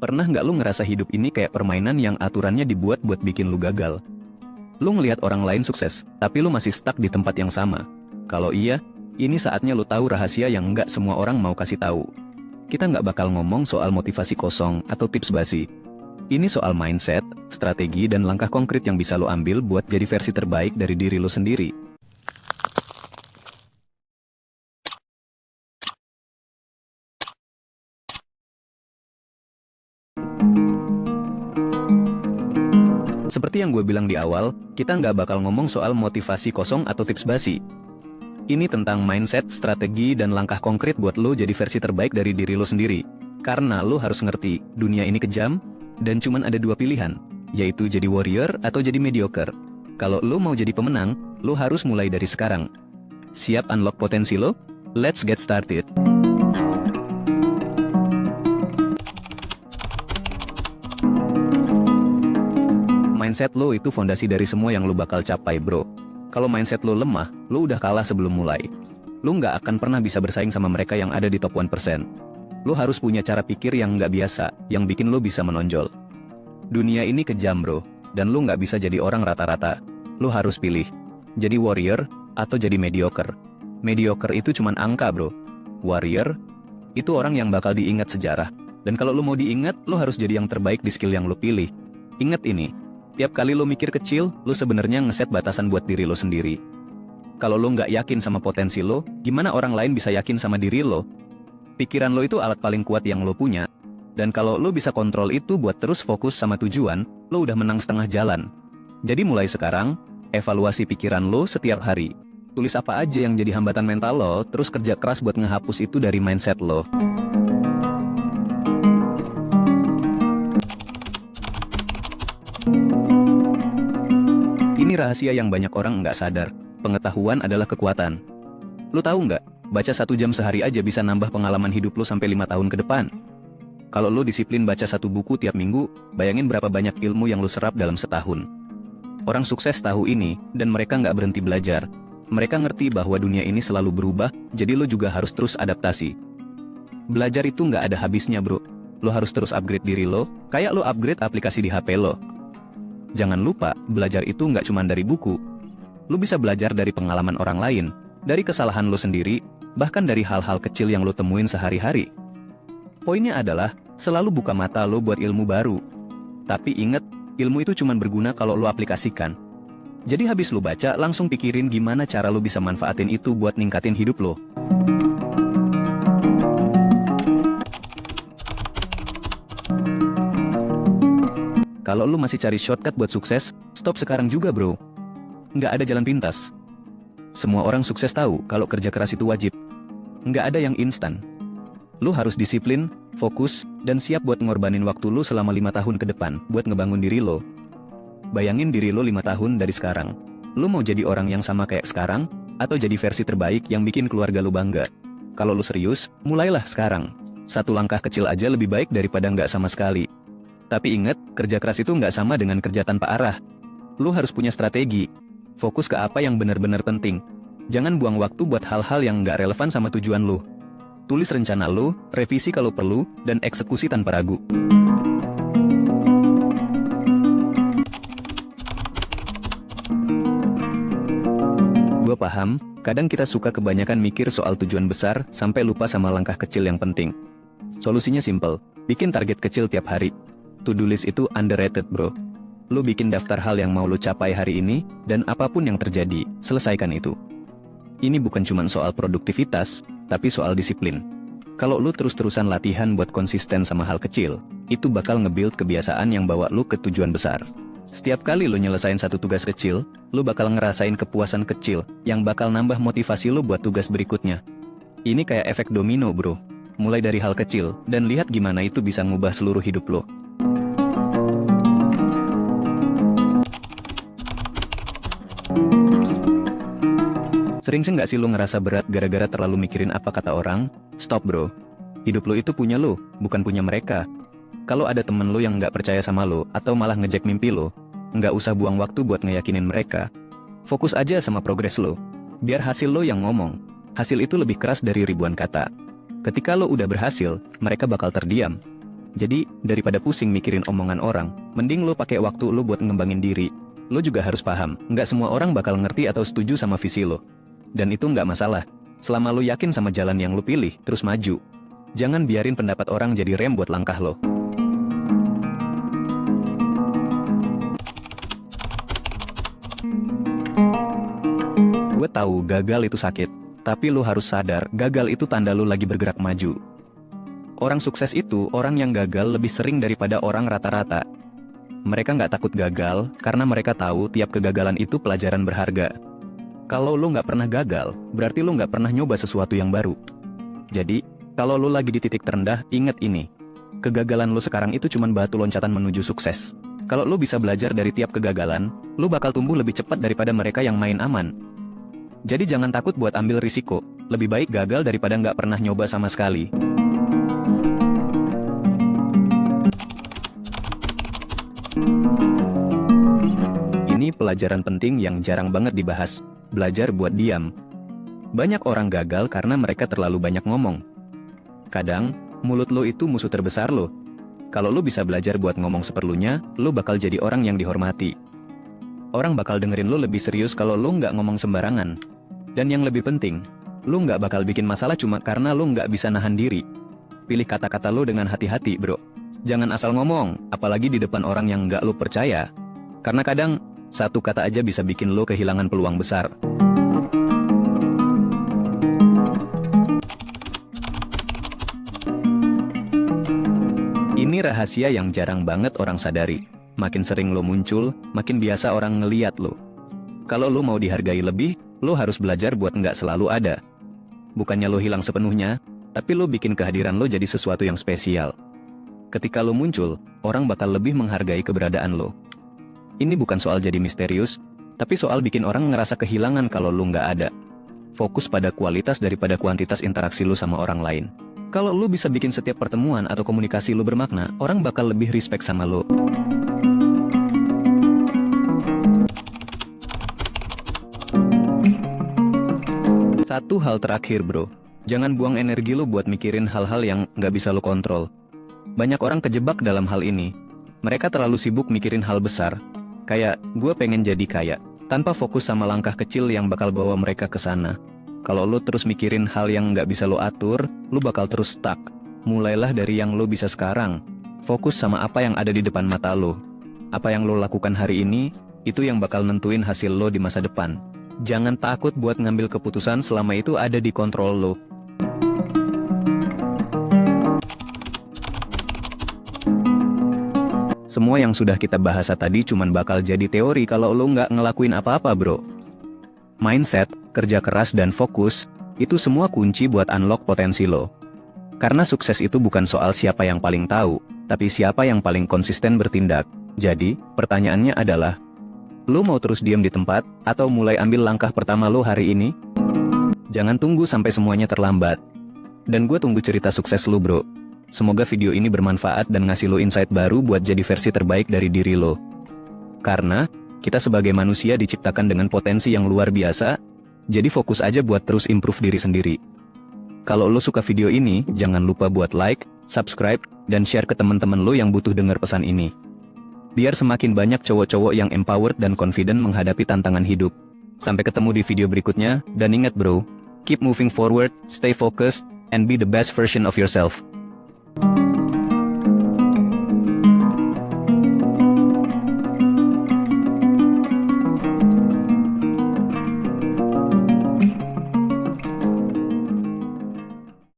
Pernah nggak lu ngerasa hidup ini kayak permainan yang aturannya dibuat buat bikin lu gagal? Lu ngelihat orang lain sukses, tapi lu masih stuck di tempat yang sama. Kalau iya, ini saatnya lu tahu rahasia yang nggak semua orang mau kasih tahu. Kita nggak bakal ngomong soal motivasi kosong atau tips basi. Ini soal mindset, strategi, dan langkah konkret yang bisa lu ambil buat jadi versi terbaik dari diri lu sendiri. Seperti yang gue bilang di awal, kita nggak bakal ngomong soal motivasi kosong atau tips basi. Ini tentang mindset, strategi, dan langkah konkret buat lo jadi versi terbaik dari diri lo sendiri. Karena lo harus ngerti, dunia ini kejam, dan cuman ada dua pilihan, yaitu jadi warrior atau jadi mediocre. Kalau lo mau jadi pemenang, lo harus mulai dari sekarang. Siap unlock potensi lo? Let's get started! Mindset lo itu fondasi dari semua yang lo bakal capai, bro. Kalau mindset lo lemah, lo udah kalah sebelum mulai. Lo nggak akan pernah bisa bersaing sama mereka yang ada di top 1%. Lo harus punya cara pikir yang nggak biasa, yang bikin lo bisa menonjol. Dunia ini kejam, bro, dan lo nggak bisa jadi orang rata-rata. Lo harus pilih, jadi warrior atau jadi mediocre. Mediocre itu cuman angka, bro. Warrior, itu orang yang bakal diingat sejarah. Dan kalau lo mau diingat, lo harus jadi yang terbaik di skill yang lo pilih. Ingat ini. Tiap kali lo mikir kecil, lo sebenarnya ngeset batasan buat diri lo sendiri. Kalau lo nggak yakin sama potensi lo, gimana orang lain bisa yakin sama diri lo? Pikiran lo itu alat paling kuat yang lo punya. Dan kalau lo bisa kontrol itu buat terus fokus sama tujuan, lo udah menang setengah jalan. Jadi mulai sekarang, evaluasi pikiran lo setiap hari. Tulis apa aja yang jadi hambatan mental lo, terus kerja keras buat ngehapus itu dari mindset lo. Ini rahasia yang banyak orang nggak sadar. Pengetahuan adalah kekuatan. Lu tahu nggak, baca 1 jam sehari aja bisa nambah pengalaman hidup lu sampai 5 tahun ke depan. Kalau lu disiplin baca 1 buku tiap minggu, bayangin berapa banyak ilmu yang lu serap dalam setahun. Orang sukses tahu ini, dan mereka nggak berhenti belajar. Mereka ngerti bahwa dunia ini selalu berubah, jadi lu juga harus terus adaptasi. Belajar itu nggak ada habisnya, bro. Lu harus terus upgrade diri lo, kayak lu upgrade aplikasi di HP lo. Jangan lupa, belajar itu nggak cuma dari buku. Lu bisa belajar dari pengalaman orang lain, dari kesalahan lu sendiri, bahkan dari hal-hal kecil yang lu temuin sehari-hari. Poinnya adalah, selalu buka mata lu buat ilmu baru. Tapi inget, ilmu itu cuma berguna kalau lu aplikasikan. Jadi habis lu baca, langsung pikirin gimana cara lu bisa manfaatin itu buat ningkatin hidup lu. Kalau lu masih cari shortcut buat sukses, stop sekarang juga, bro. Nggak ada jalan pintas. Semua orang sukses tahu kalau kerja keras itu wajib. Nggak ada yang instan. Lu harus disiplin, fokus, dan siap buat ngorbanin waktu lu selama 5 tahun ke depan buat ngebangun diri lo. Bayangin diri lo 5 tahun dari sekarang. Lu mau jadi orang yang sama kayak sekarang, atau jadi versi terbaik yang bikin keluarga lu bangga? Kalau lu serius, mulailah sekarang. 1 langkah kecil aja lebih baik daripada nggak sama sekali. Tapi ingat, kerja keras itu nggak sama dengan kerja tanpa arah. Lu harus punya strategi. Fokus ke apa yang benar-benar penting. Jangan buang waktu buat hal-hal yang nggak relevan sama tujuan lu. Tulis rencana lu, revisi kalau perlu, dan eksekusi tanpa ragu. Gua paham, kadang kita suka kebanyakan mikir soal tujuan besar, sampai lupa sama langkah kecil yang penting. Solusinya simple, bikin target kecil tiap hari. To-do list itu underrated, bro. Lu bikin daftar hal yang mau lu capai hari ini, dan apapun yang terjadi, selesaikan itu. Ini bukan cuma soal produktivitas, tapi soal disiplin. Kalau lu terus-terusan latihan buat konsisten sama hal kecil, itu bakal nge-build kebiasaan yang bawa lu ke tujuan besar. Setiap kali lu nyelesain satu tugas kecil, lu bakal ngerasain kepuasan kecil, yang bakal nambah motivasi lu buat tugas berikutnya. Ini kayak efek domino, bro. Mulai dari hal kecil, dan lihat gimana itu bisa ngubah seluruh hidup lo. Sering nggak sih lo ngerasa berat gara-gara terlalu mikirin apa kata orang? Stop, bro. Hidup lo itu punya lo, bukan punya mereka. Kalau ada temen lo yang nggak percaya sama lo, atau malah ngejek mimpi lo, nggak usah buang waktu buat ngeyakinin mereka. Fokus aja sama progres lo. Biar hasil lo yang ngomong. Hasil itu lebih keras dari ribuan kata. Ketika lo udah berhasil, mereka bakal terdiam. Jadi, daripada pusing mikirin omongan orang, mending lo pakai waktu lo buat ngembangin diri. Lo juga harus paham, nggak semua orang bakal ngerti atau setuju sama visi lo. Dan itu nggak masalah. Selama lo yakin sama jalan yang lo pilih, terus maju. Jangan biarin pendapat orang jadi rem buat langkah lo. Gue tahu gagal itu sakit, tapi lo harus sadar gagal itu tanda lo lagi bergerak maju. Orang sukses itu orang yang gagal lebih sering daripada orang rata-rata. Mereka nggak takut gagal karena mereka tahu tiap kegagalan itu pelajaran berharga. Kalau lo nggak pernah gagal, berarti lo nggak pernah nyoba sesuatu yang baru. Jadi, kalau lo lagi di titik terendah, ingat ini. Kegagalan lo sekarang itu cuma batu loncatan menuju sukses. Kalau lo bisa belajar dari tiap kegagalan, lo bakal tumbuh lebih cepat daripada mereka yang main aman. Jadi jangan takut buat ambil risiko. Lebih baik gagal daripada nggak pernah nyoba sama sekali. Ini pelajaran penting yang jarang banget dibahas. Belajar buat diam. Banyak orang gagal karena mereka terlalu banyak ngomong. Kadang, mulut lo itu musuh terbesar lo. Kalau lo bisa belajar buat ngomong seperlunya, lo bakal jadi orang yang dihormati. Orang bakal dengerin lo lebih serius kalau lo nggak ngomong sembarangan. Dan yang lebih penting, lo nggak bakal bikin masalah cuma karena lo nggak bisa nahan diri. Pilih kata-kata lo dengan hati-hati, bro. Jangan asal ngomong, apalagi di depan orang yang nggak lo percaya. Karena kadang, satu kata aja bisa bikin lo kehilangan peluang besar. Ini rahasia yang jarang banget orang sadari. Makin sering lo muncul, makin biasa orang ngeliat lo. Kalau lo mau dihargai lebih, lo harus belajar buat nggak selalu ada. Bukannya lo hilang sepenuhnya, tapi lo bikin kehadiran lo jadi sesuatu yang spesial. Ketika lo muncul, orang bakal lebih menghargai keberadaan lo. Ini bukan soal jadi misterius, tapi soal bikin orang ngerasa kehilangan kalau lo nggak ada. Fokus pada kualitas daripada kuantitas interaksi lo sama orang lain. Kalau lo bisa bikin setiap pertemuan atau komunikasi lo bermakna, orang bakal lebih respect sama lo. Satu hal terakhir, bro. Jangan buang energi lo buat mikirin hal-hal yang nggak bisa lo kontrol. Banyak orang kejebak dalam hal ini. Mereka terlalu sibuk mikirin hal besar. Kayak, gue pengen jadi kaya, tanpa fokus sama langkah kecil yang bakal bawa mereka ke sana. Kalau lo terus mikirin hal yang nggak bisa lo atur, lo bakal terus stuck. Mulailah dari yang lo bisa sekarang. Fokus sama apa yang ada di depan mata lo. Apa yang lo lakukan hari ini, itu yang bakal nentuin hasil lo di masa depan. Jangan takut buat ngambil keputusan selama itu ada di kontrol lo. Semua yang sudah kita bahas tadi cuman bakal jadi teori kalau lo nggak ngelakuin apa-apa, bro. Mindset, kerja keras dan fokus, itu semua kunci buat unlock potensi lo. Karena sukses itu bukan soal siapa yang paling tahu, tapi siapa yang paling konsisten bertindak. Jadi, pertanyaannya adalah, lo mau terus diam di tempat, atau mulai ambil langkah pertama lo hari ini? Jangan tunggu sampai semuanya terlambat. Dan gue tunggu cerita sukses lo, bro. Semoga video ini bermanfaat dan ngasih lo insight baru buat jadi versi terbaik dari diri lo. Karena, kita sebagai manusia diciptakan dengan potensi yang luar biasa, jadi fokus aja buat terus improve diri sendiri. Kalau lo suka video ini, jangan lupa buat like, subscribe, dan share ke teman-teman lo yang butuh dengar pesan ini. Biar semakin banyak cowok-cowok yang empowered dan confident menghadapi tantangan hidup. Sampai ketemu di video berikutnya, dan ingat bro, keep moving forward, stay focused, and be the best version of yourself.